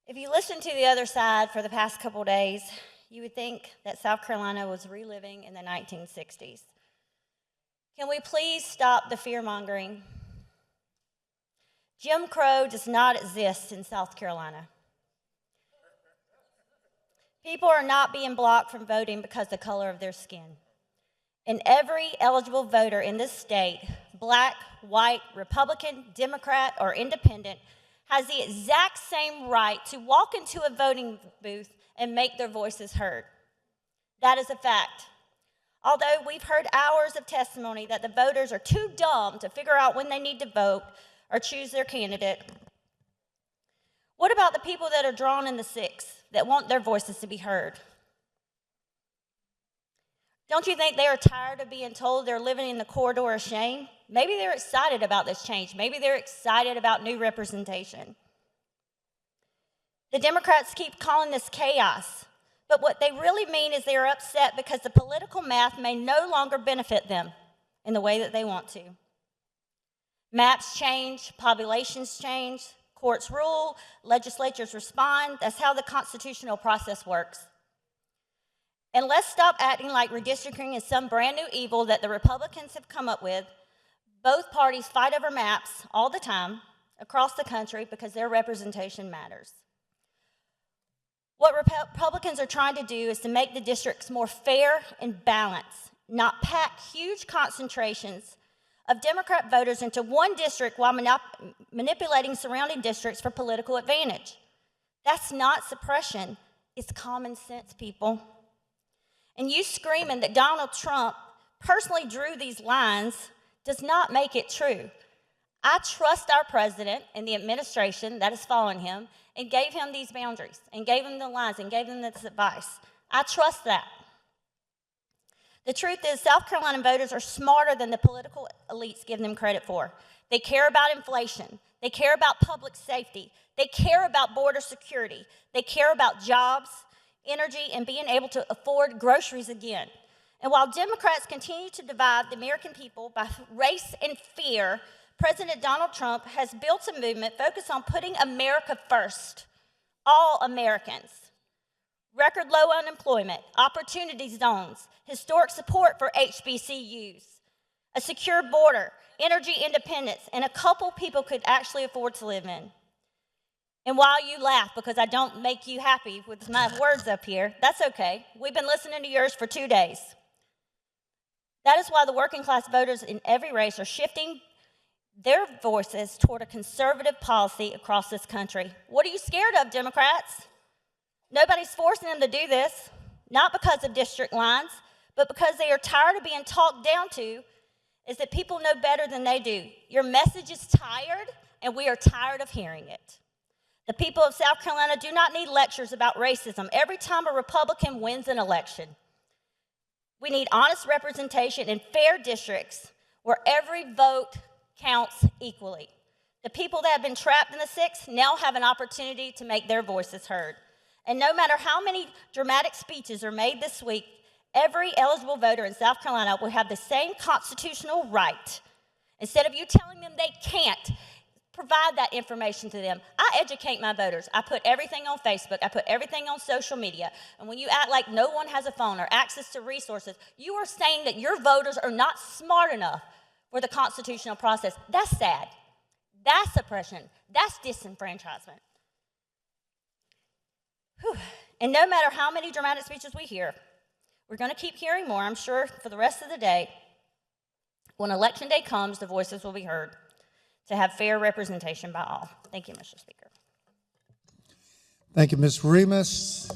If you listen to the other side for the past couple days, you would think that South Carolina was reliving in the 1960s. Can we please stop the fear-mongering? Jim Crow does not exist in South Carolina. People are not being blocked from voting because of the color of their skin. And every eligible voter in this state, black, white, Republican, Democrat, or independent, has the exact same right to walk into a voting booth and make their voices heard. That is a fact. Although we've heard hours of testimony that the voters are too dumb to figure out when they need to vote or choose their candidate, what about the people that are drawn in the six that want their voices to be heard? Don't you think they are tired of being told they're living in the corridor of shame? Maybe they're excited about this change. Maybe they're excited about new representation. The Democrats keep calling this chaos, but what they really mean is they are upset because the political math may no longer benefit them in the way that they want to. Maps change, populations change, courts rule, legislatures respond. That's how the constitutional process works. And let's stop acting like redistricting is some brand new evil that the Republicans have come up with. Both parties fight over maps all the time across the country because their representation matters. What Republicans are trying to do is to make the districts more fair and balanced, not pack huge concentrations of Democrat voters into one district while manipulating surrounding districts for political advantage. That's not suppression, it's common sense, people. And you screaming that Donald Trump personally drew these lines does not make it true. I trust our president and the administration that is following him and gave him these boundaries and gave him the lines and gave him this advice. I trust that. The truth is, South Carolina voters are smarter than the political elites give them credit for. They care about inflation. They care about public safety. They care about border security. They care about jobs, energy, and being able to afford groceries again. And while Democrats continue to divide the American people by race and fear, President Donald Trump has built a movement focused on putting America first, all Americans. Record low unemployment, opportunity zones, historic support for HBCUs, a secure border, energy independence, and a couple people could actually afford to live in. And while you laugh because I don't make you happy with my words up here, that's okay. We've been listening to yours for 2 days. That is why the working class voters in every race are shifting their voices toward a conservative policy across this country. What are you scared of, Democrats? Nobody's forcing them to do this, not because of district lines, but because they are tired of being talked down to, is that people know better than they do. Your message is tired, and we are tired of hearing it. The people of South Carolina do not need lectures about racism every time a Republican wins an election. We need honest representation in fair districts where every vote counts equally. The people that have been trapped in the six now have an opportunity to make their voices heard. And no matter how many dramatic speeches are made this week, every eligible voter in South Carolina will have the same constitutional right. Instead of you telling them they can't, provide that information to them. I educate my voters. I put everything on Facebook. I put everything on social media. And when you act like no one has a phone or access to resources, you are saying that your voters are not smart enough for the constitutional process. That's sad. That's suppression. That's disenfranchisement. Whew. And no matter how many dramatic speeches we hear, we're going to keep hearing more, I'm sure, for the rest of the day. When Election Day comes, the voices will be heard to have fair representation by all. Thank you, Mr. Speaker. Thank you, Ms. Oremus.